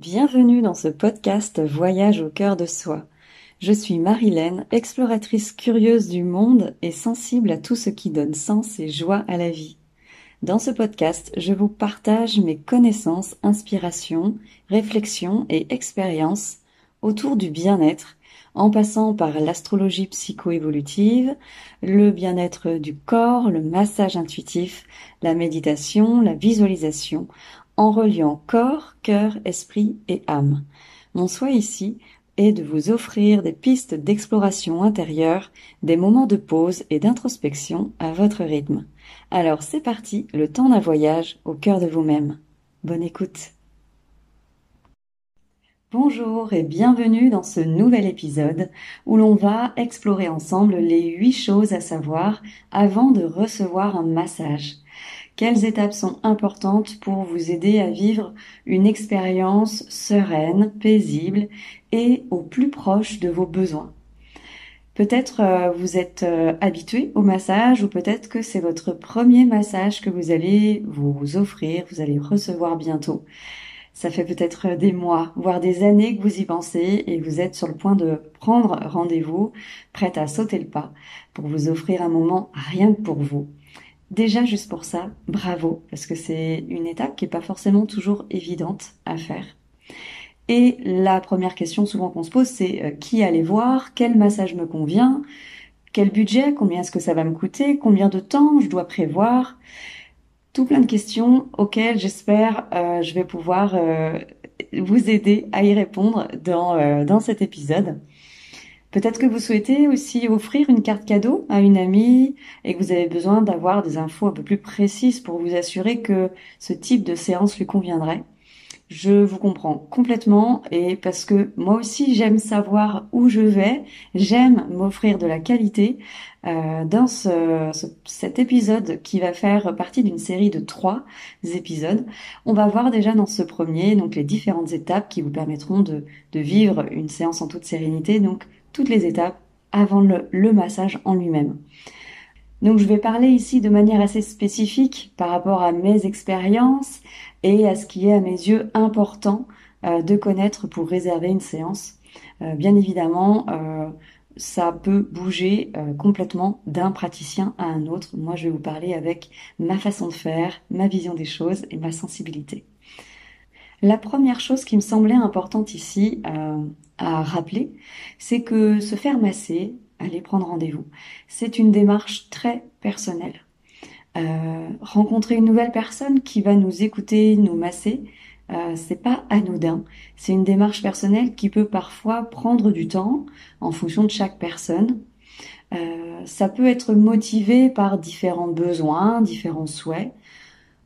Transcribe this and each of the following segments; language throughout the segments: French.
Bienvenue dans ce podcast Voyage au cœur de soi. Je suis Marilène, exploratrice curieuse du monde et sensible à tout ce qui donne sens et joie à la vie. Dans ce podcast, je vous partage mes connaissances, inspirations, réflexions et expériences autour du bien-être, en passant par l'astrologie psycho-évolutive, le bien-être du corps, le massage intuitif, la méditation, la visualisation, en reliant corps, cœur, esprit et âme. Mon souhait ici est de vous offrir des pistes d'exploration intérieure, des moments de pause et d'introspection à votre rythme. Alors c'est parti, le temps d'un voyage au cœur de vous-même. Bonne écoute. Bonjour et bienvenue dans ce nouvel épisode où l'on va explorer ensemble les 8 choses à savoir avant de recevoir un massage. Quelles étapes sont importantes pour vous aider à vivre une expérience sereine, paisible et au plus proche de vos besoins? Peut-être vous êtes habitué au massage ou peut-être que c'est votre premier massage que vous allez vous offrir, vous allez recevoir bientôt. Ça fait peut-être des mois, voire des années que vous y pensez et vous êtes sur le point de prendre rendez-vous, prête à sauter le pas pour vous offrir un moment rien que pour vous. Déjà, juste pour ça, bravo, parce que c'est une étape qui n'est pas forcément toujours évidente à faire. Et la première question souvent qu'on se pose, c'est qui aller voir, quel massage me convient, quel budget, combien est-ce que ça va me coûter, combien de temps je dois prévoir. Tout plein de questions auxquelles j'espère je vais pouvoir vous aider à y répondre dans cet épisode. Peut-être que vous souhaitez aussi offrir une carte cadeau à une amie et que vous avez besoin d'avoir des infos un peu plus précises pour vous assurer que ce type de séance lui conviendrait. Je vous comprends complètement et parce que moi aussi j'aime savoir où je vais, j'aime m'offrir de la qualité. Dans cet épisode qui va faire partie d'une série de 3 épisodes, on va voir déjà dans ce premier donc les différentes étapes qui vous permettront de vivre une séance en toute sérénité, donc toutes les étapes avant le massage en lui-même. Donc je vais parler ici de manière assez spécifique par rapport à mes expériences et à ce qui est à mes yeux important de connaître pour réserver une séance. Bien évidemment, ça peut bouger complètement d'un praticien à un autre. Moi, je vais vous parler avec ma façon de faire, ma vision des choses et ma sensibilité. La première chose qui me semblait importante ici à rappeler, c'est que se faire masser, aller prendre rendez-vous, c'est une démarche très personnelle. Rencontrer une nouvelle personne qui va nous écouter, nous masser, c'est pas anodin. C'est une démarche personnelle qui peut parfois prendre du temps en fonction de chaque personne. Ça peut être motivé par différents besoins, différents souhaits.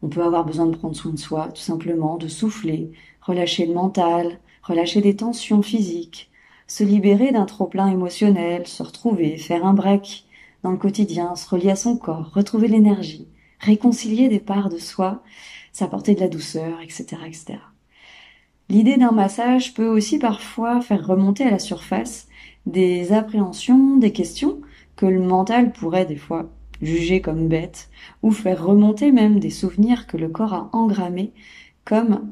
On peut avoir besoin de prendre soin de soi, tout simplement, de souffler, relâcher le mental, relâcher des tensions physiques, se libérer d'un trop-plein émotionnel, se retrouver, faire un break dans le quotidien, se relier à son corps, retrouver l'énergie, réconcilier des parts de soi, s'apporter de la douceur, etc., etc. L'idée d'un massage peut aussi parfois faire remonter à la surface des appréhensions, des questions que le mental pourrait des fois juger comme bêtes, ou faire remonter même des souvenirs que le corps a engrammés comme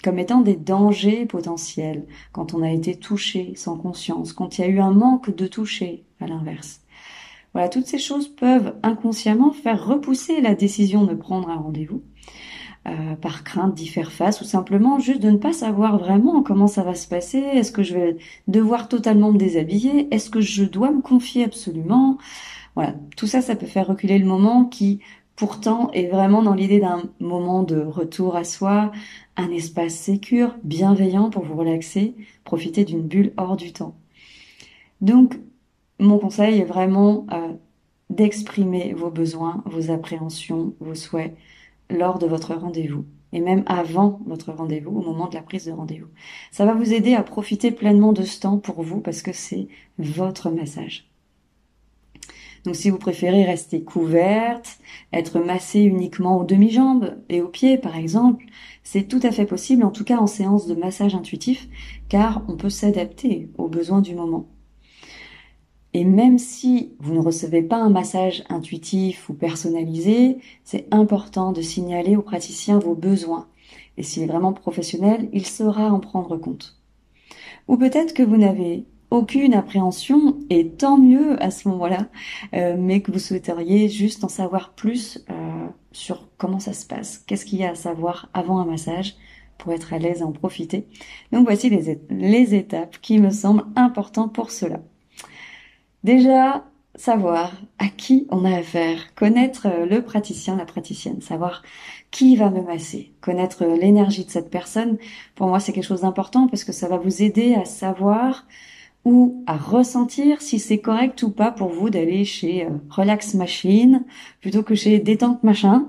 comme étant des dangers potentiels, quand on a été touché sans conscience, quand il y a eu un manque de toucher, à l'inverse. Voilà, toutes ces choses peuvent inconsciemment faire repousser la décision de prendre un rendez-vous, par crainte d'y faire face, ou simplement juste de ne pas savoir vraiment comment ça va se passer. Est-ce que je vais devoir totalement me déshabiller? Est-ce que je dois me confier absolument? Voilà, tout ça, ça peut faire reculer le moment qui, pourtant, est vraiment dans l'idée d'un moment de retour à soi, un espace sécure, bienveillant pour vous relaxer, profiter d'une bulle hors du temps. Donc, mon conseil est vraiment d'exprimer vos besoins, vos appréhensions, vos souhaits lors de votre rendez-vous et même avant votre rendez-vous, au moment de la prise de rendez-vous. Ça va vous aider à profiter pleinement de ce temps pour vous parce que c'est votre massage. Donc si vous préférez rester couverte, être massée uniquement aux demi-jambes et aux pieds par exemple, c'est tout à fait possible, en tout cas en séance de massage intuitif, car on peut s'adapter aux besoins du moment. Et même si vous ne recevez pas un massage intuitif ou personnalisé, c'est important de signaler au praticien vos besoins Et s'il est vraiment professionnel, il saura en prendre compte. Ou peut-être que vous n'avez aucune appréhension, et tant mieux à ce moment-là, mais que vous souhaiteriez juste en savoir plus sur comment ça se passe, qu'est-ce qu'il y a à savoir avant un massage pour être à l'aise et en profiter. Donc voici les étapes qui me semblent importantes pour cela. Déjà, savoir à qui on a affaire, connaître le praticien, la praticienne, savoir qui va me masser, connaître l'énergie de cette personne. Pour moi, c'est quelque chose d'important parce que ça va vous aider à savoir ou à ressentir si c'est correct ou pas pour vous d'aller chez Relax Machine plutôt que chez Détente Machin.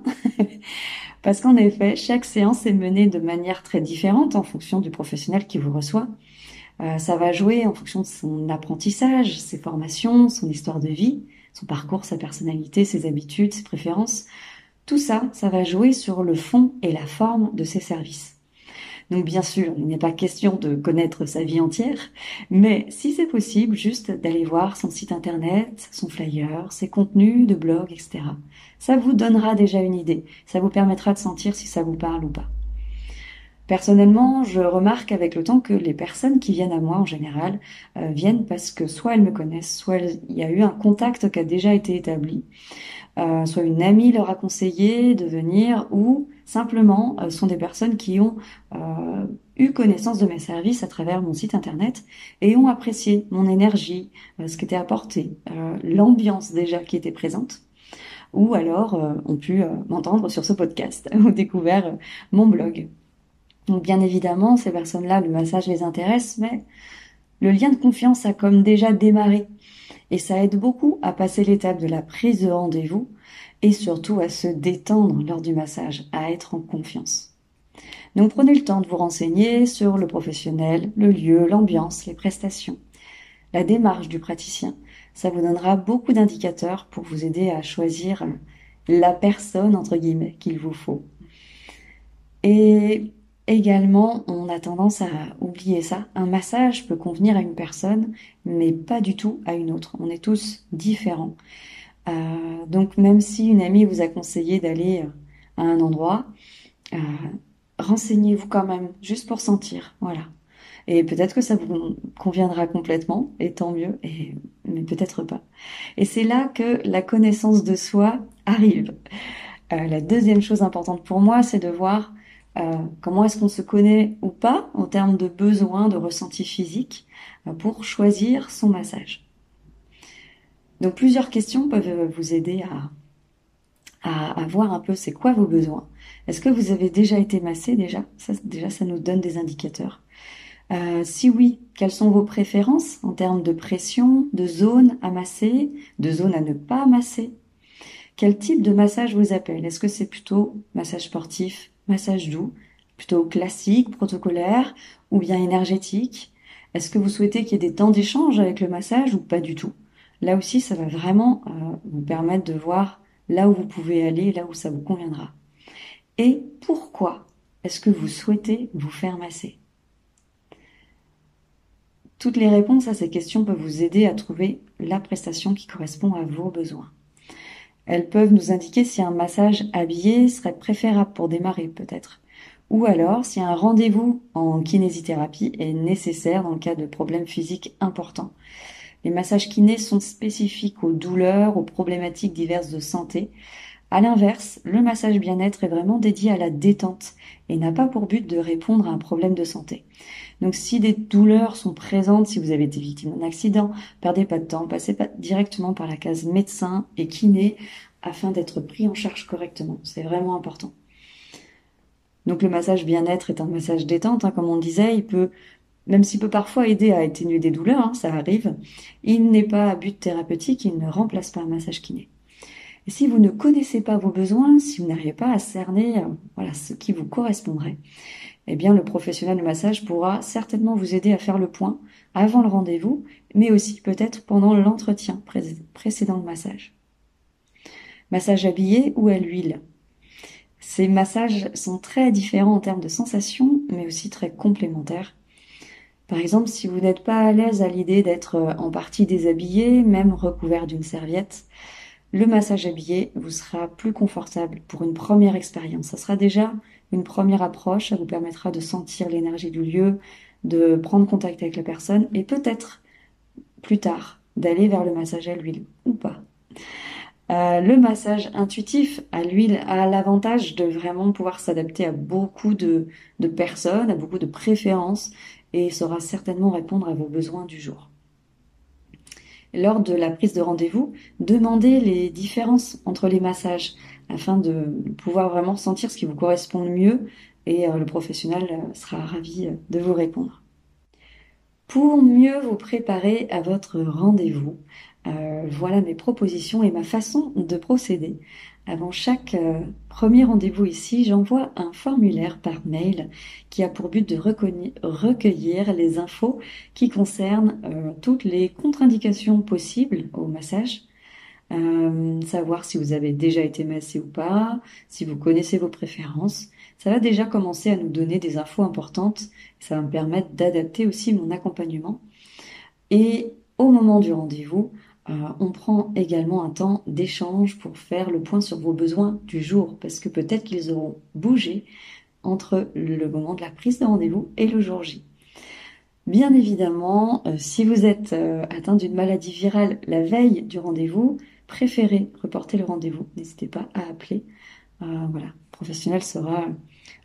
Parce qu'en effet, chaque séance est menée de manière très différente en fonction du professionnel qui vous reçoit. Ça va jouer en fonction de son apprentissage, ses formations, son histoire de vie, son parcours, sa personnalité, ses habitudes, ses préférences. Tout ça, ça va jouer sur le fond et la forme de ses services. Donc bien sûr, il n'est pas question de connaître sa vie entière, mais si c'est possible, juste d'aller voir son site internet, son flyer, ses contenus de blog, etc. Ça vous donnera déjà une idée, ça vous permettra de sentir si ça vous parle ou pas. Personnellement, je remarque avec le temps que les personnes qui viennent à moi en général viennent parce que soit elles me connaissent, soit il y a eu un contact qui a déjà été établi, soit une amie leur a conseillé de venir, ou simplement sont des personnes qui ont eu connaissance de mes services à travers mon site internet et ont apprécié mon énergie, ce qui était apporté, l'ambiance déjà qui était présente, ou alors ont pu m'entendre sur ce podcast ou découvert mon blog. Donc bien évidemment, ces personnes-là, le massage les intéresse, mais le lien de confiance a comme déjà démarré. Et ça aide beaucoup à passer l'étape de la prise de rendez-vous et surtout à se détendre lors du massage, à être en confiance. Donc prenez le temps de vous renseigner sur le professionnel, le lieu, l'ambiance, les prestations, la démarche du praticien. Ça vous donnera beaucoup d'indicateurs pour vous aider à choisir la personne, entre guillemets, qu'il vous faut. Et également, on a tendance à oublier ça. Un massage peut convenir à une personne, mais pas du tout à une autre. On est tous différents. Donc même si une amie vous a conseillé d'aller à un endroit, euh, renseignez-vous quand même, juste pour sentir. Voilà. Et peut-être que ça vous conviendra complètement, et tant mieux, mais peut-être pas. Et c'est là que la connaissance de soi arrive. La deuxième chose importante pour moi, c'est de voir comment est-ce qu'on se connaît ou pas en termes de besoins, de ressenti physique pour choisir son massage. Donc plusieurs questions peuvent vous aider à voir un peu c'est quoi vos besoins. Est-ce que vous avez déjà été massé déjà? Ça nous donne des indicateurs. Si oui, quelles sont vos préférences en termes de pression, de zone à masser, de zone à ne pas masser? Quel type de massage vous appelle? Est-ce que c'est plutôt massage sportif, massage doux, plutôt classique, protocolaire, ou bien énergétique? Est-ce que vous souhaitez qu'il y ait des temps d'échange avec le massage ou pas du tout? Là aussi, ça va vraiment vous permettre de voir là où vous pouvez aller, là où ça vous conviendra. Et pourquoi est-ce que vous souhaitez vous faire masser? Toutes les réponses à ces questions peuvent vous aider à trouver la prestation qui correspond à vos besoins. Elles peuvent nous indiquer si un massage habillé serait préférable pour démarrer peut-être, ou alors si un rendez-vous en kinésithérapie est nécessaire dans le cas de problèmes physiques importants. Les massages kinés sont spécifiques aux douleurs, aux problématiques diverses de santé. À l'inverse, le massage bien-être est vraiment dédié à la détente et n'a pas pour but de répondre à un problème de santé. Donc si des douleurs sont présentes, si vous avez été victime d'un accident, perdez pas de temps, passez pas directement par la case médecin et kiné afin d'être pris en charge correctement. C'est vraiment important. Donc le massage bien-être est un massage détente, comme on disait, même s'il peut parfois aider à atténuer des douleurs, ça arrive, il n'est pas à but thérapeutique, il ne remplace pas un massage kiné. Et si vous ne connaissez pas vos besoins, si vous n'arrivez pas à cerner ce qui vous correspondrait, eh bien le professionnel de massage pourra certainement vous aider à faire le point avant le rendez-vous, mais aussi peut-être pendant l'entretien précédent le massage. Massage habillé ou à l'huile. Ces massages sont très différents en termes de sensations, mais aussi très complémentaires. Par exemple, si vous n'êtes pas à l'aise à l'idée d'être en partie déshabillé, même recouvert d'une serviette, le massage habillé vous sera plus confortable pour une première expérience. Ça sera déjà Une première approche, ça vous permettra de sentir l'énergie du lieu, de prendre contact avec la personne et peut-être plus tard d'aller vers le massage à l'huile ou pas. Le massage intuitif à l'huile a l'avantage de vraiment pouvoir s'adapter à beaucoup de personnes, à beaucoup de préférences et saura certainement répondre à vos besoins du jour. Lors de la prise de rendez-vous, demandez les différences entre les massages afin de pouvoir vraiment sentir ce qui vous correspond le mieux et le professionnel sera ravi de vous répondre. Pour mieux vous préparer à votre rendez-vous, voilà mes propositions et ma façon de procéder. Avant chaque premier rendez-vous ici, j'envoie un formulaire par mail qui a pour but de recueillir les infos qui concernent toutes les contre-indications possibles au massage. Savoir si vous avez déjà été massé ou pas, si vous connaissez vos préférences. Ça va déjà commencer à nous donner des infos importantes. Ça va me permettre d'adapter aussi mon accompagnement. Et au moment du rendez-vous, on prend également un temps d'échange pour faire le point sur vos besoins du jour, parce que peut-être qu'ils auront bougé entre le moment de la prise de rendez-vous et le jour J. Bien évidemment, si vous êtes atteint d'une maladie virale la veille du rendez-vous, préférez reporter le rendez-vous. N'hésitez pas à appeler. Voilà, le professionnel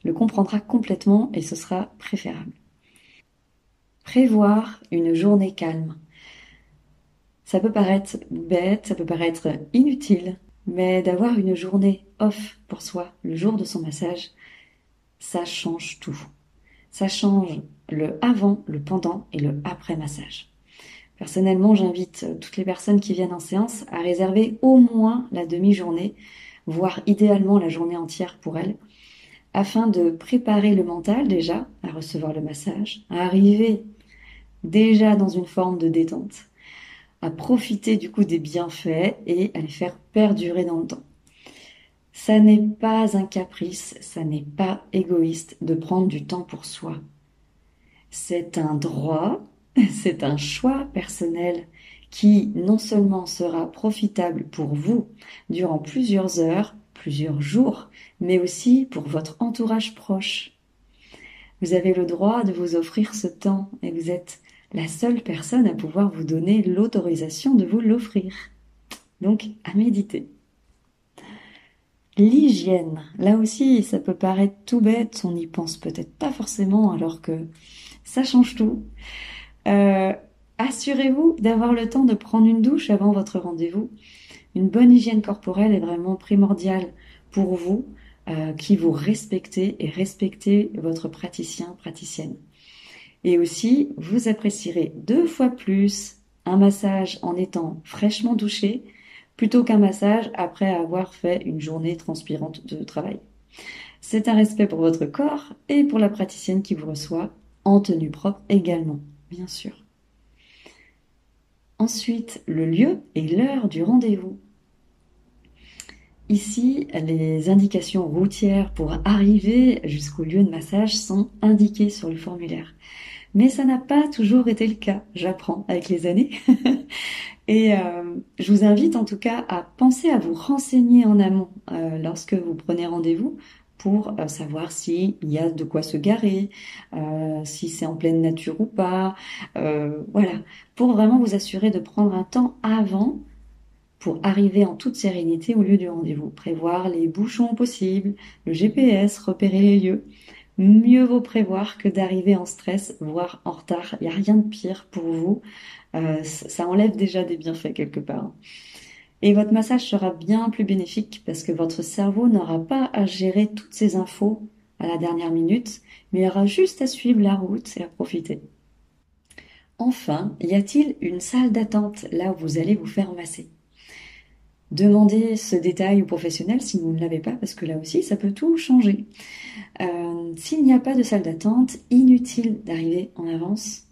le comprendra complètement et ce sera préférable. Prévoir une journée calme. Ça peut paraître bête, ça peut paraître inutile, mais d'avoir une journée off pour soi, le jour de son massage, ça change tout. Ça change le avant, le pendant et le après massage. Personnellement, j'invite toutes les personnes qui viennent en séance à réserver au moins la demi-journée, voire idéalement la journée entière pour elles, afin de préparer le mental déjà à recevoir le massage, à arriver déjà dans une forme de détente, à profiter du coup des bienfaits et à les faire perdurer dans le temps. Ça n'est pas un caprice, ça n'est pas égoïste de prendre du temps pour soi. C'est un droit, c'est un choix personnel qui non seulement sera profitable pour vous durant plusieurs heures, plusieurs jours, mais aussi pour votre entourage proche. Vous avez le droit de vous offrir ce temps et vous êtes la seule personne à pouvoir vous donner l'autorisation de vous l'offrir. Donc, à méditer. L'hygiène, là aussi, ça peut paraître tout bête, on n'y pense peut-être pas forcément alors que ça change tout. Assurez-vous d'avoir le temps de prendre une douche avant votre rendez-vous. Une bonne hygiène corporelle est vraiment primordiale pour vous, qui vous respectez et respectez votre praticien, praticienne. Et aussi, vous apprécierez 2 fois plus un massage en étant fraîchement douché plutôt qu'un massage après avoir fait une journée transpirante de travail. C'est un respect pour votre corps et pour la praticienne qui vous reçoit, en tenue propre également, bien sûr. Ensuite, le lieu et l'heure du rendez-vous. Ici, les indications routières pour arriver jusqu'au lieu de massage sont indiquées sur le formulaire. Mais ça n'a pas toujours été le cas, j'apprends avec les années. Et je vous invite en tout cas à penser à vous renseigner en amont lorsque vous prenez rendez-vous pour savoir s'il y a de quoi se garer, si c'est en pleine nature ou pas. Voilà, pour vraiment vous assurer de prendre un temps avant pour arriver en toute sérénité au lieu du rendez-vous. Prévoir les bouchons possibles, le GPS, repérer les lieux. Mieux vaut prévoir que d'arriver en stress, voire en retard. Il n'y a rien de pire pour vous. Ça enlève déjà des bienfaits quelque part. Et votre massage sera bien plus bénéfique parce que votre cerveau n'aura pas à gérer toutes ces infos à la dernière minute, mais il aura juste à suivre la route et à profiter. Enfin, y a-t-il une salle d'attente là où vous allez vous faire masser ? Demandez ce détail au professionnel si vous ne l'avez pas, parce que là aussi, ça peut tout changer. S'il n'y a pas de salle d'attente, inutile d'arriver en avance.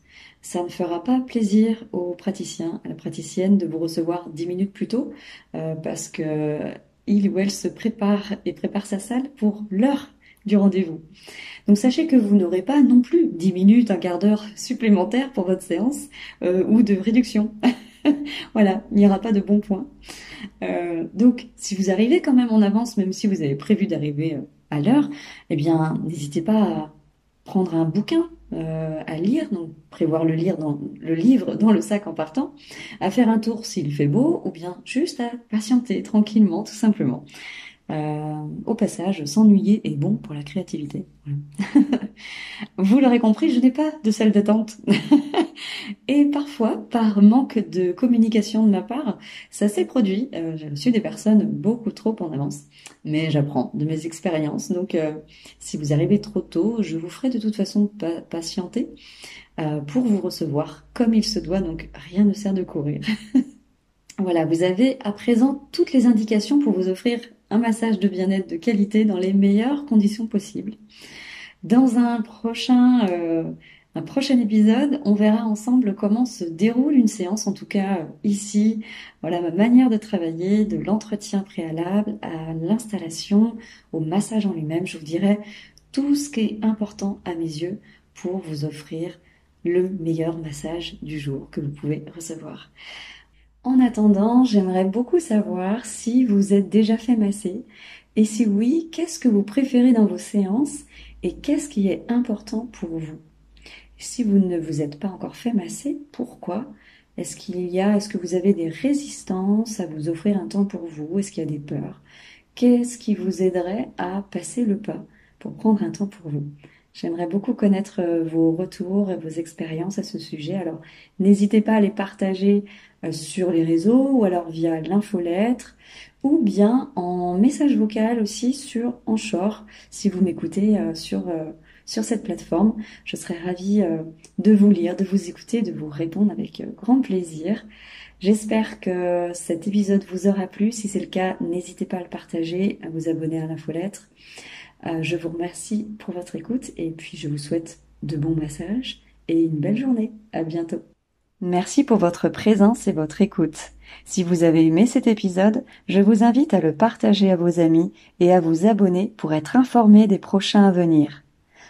Ça ne fera pas plaisir au praticien, à la praticienne de vous recevoir 10 minutes plus tôt, parce que il ou elle se prépare et prépare sa salle pour l'heure du rendez-vous. Donc sachez que vous n'aurez pas non plus 10 minutes, un quart d'heure supplémentaire pour votre séance ou de réduction. Voilà, il n'y aura pas de bon point. Donc, si vous arrivez quand même en avance, même si vous avez prévu d'arriver à l'heure, eh bien, n'hésitez pas à prendre un bouquin à lire, donc prévoir le livre dans le sac en partant, à faire un tour s'il fait beau, ou bien juste à patienter tranquillement, tout simplement. Au passage, s'ennuyer est bon pour la créativité. Voilà. Vous l'aurez compris, je n'ai pas de salle d'attente. Et parfois, par manque de communication de ma part, ça s'est produit. J'ai reçu des personnes beaucoup trop en avance. Mais j'apprends de mes expériences. Donc, si vous arrivez trop tôt, je vous ferai de toute façon patienter pour vous recevoir comme il se doit. Donc, rien ne sert de courir. Voilà, vous avez à présent toutes les indications pour vous offrir un massage de bien-être de qualité dans les meilleures conditions possibles. Dans un prochain épisode, on verra ensemble comment se déroule une séance, en tout cas ici, voilà ma manière de travailler, de l'entretien préalable à l'installation, au massage en lui-même. Je vous dirai tout ce qui est important à mes yeux pour vous offrir le meilleur massage du jour que vous pouvez recevoir. En attendant, j'aimerais beaucoup savoir si vous êtes déjà fait masser et si oui, qu'est-ce que vous préférez dans vos séances et qu'est-ce qui est important pour vous. Si vous ne vous êtes pas encore fait masser, pourquoi? Est-ce que vous avez des résistances à vous offrir un temps pour vous? Est-ce qu'il y a des peurs? Qu'est-ce qui vous aiderait à passer le pas pour prendre un temps pour vous? J'aimerais beaucoup connaître vos retours et vos expériences à ce sujet. Alors, n'hésitez pas à les partager sur les réseaux ou alors via l'infolettre ou bien en message vocal aussi sur Anchor si vous m'écoutez sur cette plateforme. Je serais ravie de vous lire, de vous écouter, de vous répondre avec grand plaisir. J'espère que cet épisode vous aura plu. Si c'est le cas, n'hésitez pas à le partager, à vous abonner à l'infolettre. Je vous remercie pour votre écoute et puis je vous souhaite de bons massages et une belle journée. À bientôt. Merci pour votre présence et votre écoute. Si vous avez aimé cet épisode, je vous invite à le partager à vos amis et à vous abonner pour être informé des prochains à venir.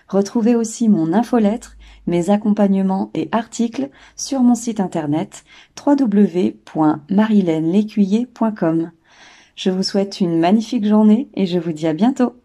Retrouvez aussi mon infolettre, mes accompagnements et articles sur mon site internet www.marilènelécuyer.com. Je vous souhaite une magnifique journée et je vous dis à bientôt.